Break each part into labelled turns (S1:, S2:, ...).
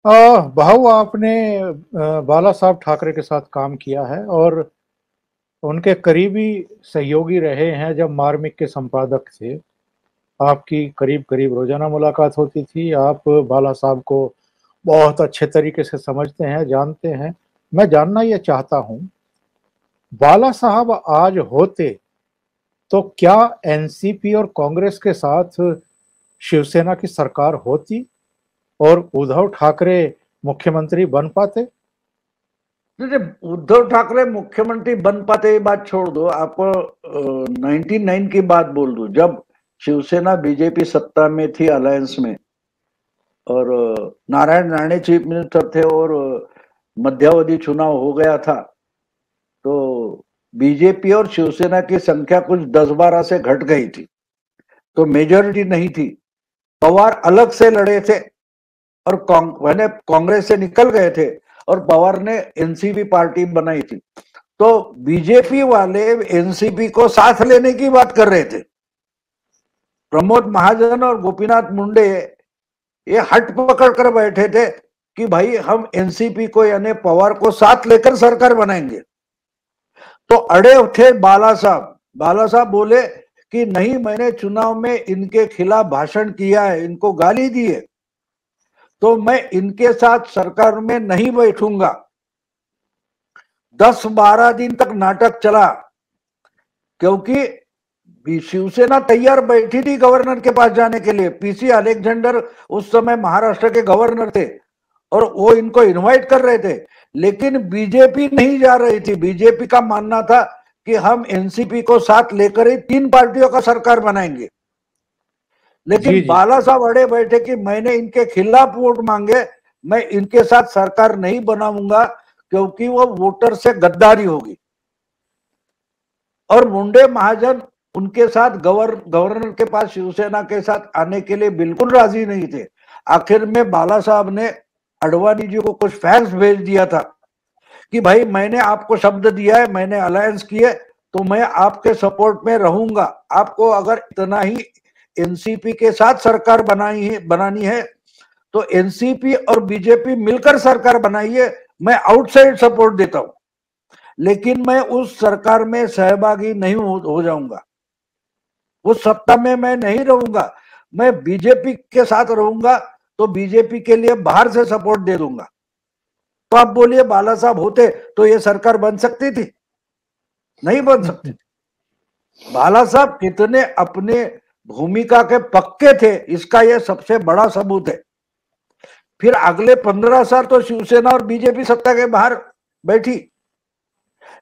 S1: भाऊ आपने बाला साहब ठाकरे के साथ काम किया है और उनके करीबी सहयोगी रहे हैं। जब मार्मिक के संपादक थे, आपकी करीब करीब रोजाना मुलाकात होती थी। आप बाला साहब को बहुत अच्छे तरीके से समझते हैं, जानते हैं। मैं जानना ये चाहता हूँ, बाला साहब आज होते तो क्या एनसीपी और कांग्रेस के साथ शिवसेना की सरकार होती और उद्धव ठाकरे मुख्यमंत्री बन पाते?
S2: देखिए, उद्धव ठाकरे मुख्यमंत्री बन पाते, ये बात छोड़ दो। आपको 99 की बात बोल दूं, जब शिवसेना बीजेपी सत्ता में थी अलायंस में, और नारायण राणे चीफ मिनिस्टर थे, और मध्यावधि चुनाव हो गया था, तो बीजेपी और शिवसेना की संख्या कुछ 10-12 से घट गई थी, तो मेजोरिटी नहीं थी। पवार अलग से लड़े थे और कांग्रेस से निकल गए थे, और पवार ने एनसीपी पार्टी बनाई थी। तो बीजेपी वाले एनसीपी को साथ लेने की बात कर रहे थे। प्रमोद महाजन और गोपीनाथ मुंडे ये हट पकड़ कर बैठे थे कि भाई हम एनसीपी को यानी पवार को साथ लेकर सरकार बनाएंगे। तो अड़े थे बाला साहब। बाला साहब बोले कि नहीं, मैंने चुनाव में इनके खिलाफ भाषण किया है, इनको गाली दी है, तो मैं इनके साथ सरकार में नहीं बैठूंगा। 10-12 दिन तक नाटक चला, क्योंकि शिवसेना तैयार बैठी थी गवर्नर के पास जाने के लिए। पीसी अलेक्जेंडर उस समय महाराष्ट्र के गवर्नर थे और वो इनको इनवाइट कर रहे थे, लेकिन बीजेपी नहीं जा रही थी। बीजेपी का मानना था कि हम एनसीपी को साथ लेकर ही 3 पार्टियों का सरकार बनाएंगे। लेकिन
S1: जी जी।
S2: बाला साहब अड़े बैठे कि मैंने इनके खिलाफ वोट मांगे, मैं इनके साथ सरकार नहीं बनाऊंगा, क्योंकि वो वोटर से गद्दारी होगी। और मुंडे महाजन उनके साथ गवर्नर के पास शिवसेना के साथ आने के लिए बिल्कुल राजी नहीं थे। आखिर में बाला साहब ने अडवाणी जी को कुछ फैक्स भेज दिया था कि भाई मैंने आपको शब्द दिया है, मैंने अलायंस किए, तो मैं आपके सपोर्ट में रहूंगा। आपको अगर इतना ही एनसीपी के साथ सरकार बनानी है तो एनसीपी और बीजेपी मिलकर सरकार बनाइए, मैं आउटसाइड सपोर्ट देता हूं, लेकिन मैं उस सरकार में सहभागी नहीं हो जाऊंगा। उस सत्ता में मैं नहीं रहूंगा। मैं बीजेपी के साथ रहूंगा तो बीजेपी के लिए बाहर से सपोर्ट दे दूंगा। तो आप बोलिए, बाला साहब होते तो ये सरकार बन सकती थी? नहीं बन सकती थी। बाला साहब कितने अपने भूमिका के पक्के थे, इसका यह सबसे बड़ा सबूत है। फिर अगले 15 साल तो शिवसेना और बीजेपी सत्ता के बाहर बैठी,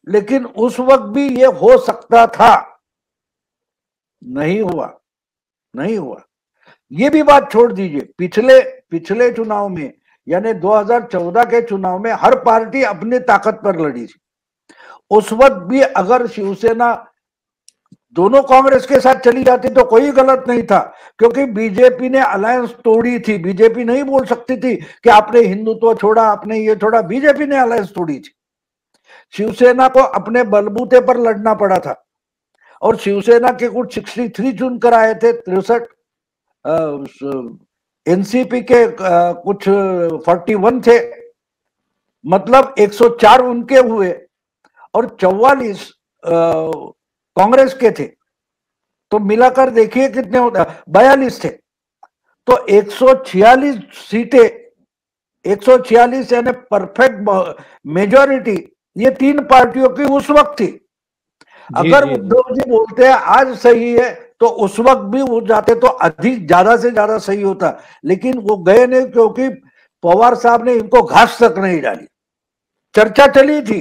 S2: लेकिन उस वक्त भी ये हो सकता था, नहीं हुआ। नहीं हुआ। ये भी बात छोड़ दीजिए, पिछले पिछले चुनाव में यानी 2014 के चुनाव में हर पार्टी अपनी ताकत पर लड़ी थी। उस वक्त भी अगर शिवसेना दोनों कांग्रेस के साथ चली जाती तो कोई गलत नहीं था, क्योंकि बीजेपी ने अलायंस तोड़ी थी। बीजेपी नहीं बोल सकती थी कि आपने हिंदुत्व छोड़ा, आपने ये छोड़ा। बीजेपी ने अलायंस तोड़ी थी। शिवसेना को अपने बलबूते पर लड़ना पड़ा था, और शिवसेना के कुछ 63 चुनकर आए थे, 63। एनसीपी के कुछ 41 थे, मतलब 104 उनके हुए और 44 कांग्रेस के थे। तो मिलाकर देखिए कितने होते, 42 थे। तो 146 सीटें, 146 यानी परफेक्ट मेजोरिटी ये 3 पार्टियों की उस वक्त थी।
S1: जी
S2: अगर
S1: जी जी।
S2: उद्धव जी बोलते हैं आज सही है, तो उस वक्त भी वो जाते तो अधिक ज्यादा से ज्यादा सही होता, लेकिन वो गए नहीं, क्योंकि पवार साहब ने इनको घास तक नहीं डाली। चर्चा चली थी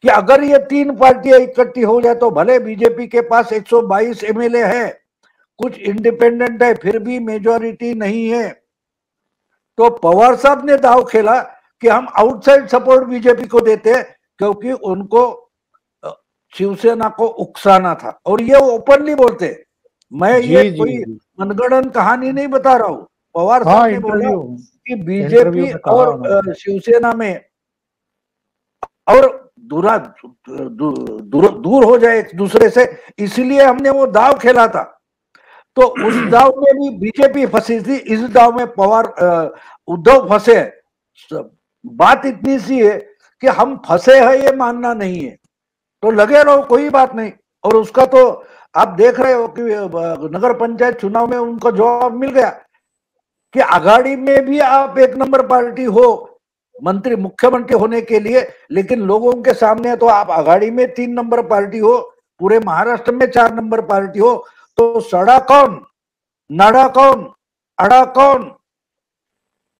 S2: कि अगर ये 3 पार्टियां इकट्ठी हो जाए तो भले बीजेपी के पास 122 एमएलए है, कुछ इंडिपेंडेंट है, फिर भी मेजोरिटी नहीं है। तो पवार साहब ने दाव खेला कि हम आउटसाइड सपोर्ट बीजेपी को देते हैं, क्योंकि उनको शिवसेना को उकसाना था। और ये ओपनली बोलते, मैं ये
S1: जी जी
S2: कोई
S1: जी।
S2: मनगढ़ंत कहानी नहीं बता रहा हूं। पवार साहब
S1: हाँ,
S2: ने बोला
S1: इंटरव्यू
S2: कि
S1: इंटरव्यू
S2: बीजेपी
S1: में कहा
S2: और
S1: उन्होंने।
S2: शिवसेना में और दूर हो जाए एक दूसरे से, इसलिए हमने वो दाव खेला था। तो उस दाव में भी बीजेपी फंसी थी, इस दाव में पवार उद्धव फंसे। बात इतनी सी है कि हम फंसे हैं ये मानना नहीं है, तो लगे रहो, कोई बात नहीं। और उसका तो आप देख रहे हो कि नगर पंचायत चुनाव में उनको जवाब मिल गया कि आघाड़ी में भी आप एक नंबर पार्टी हो मंत्री मुख्यमंत्री होने के लिए, लेकिन लोगों के सामने तो आप आघाड़ी में 3 नंबर पार्टी हो, पूरे महाराष्ट्र में 4 नंबर पार्टी हो, तो सड़ा कौन, नाड़ा कौन, अड़ा कौन,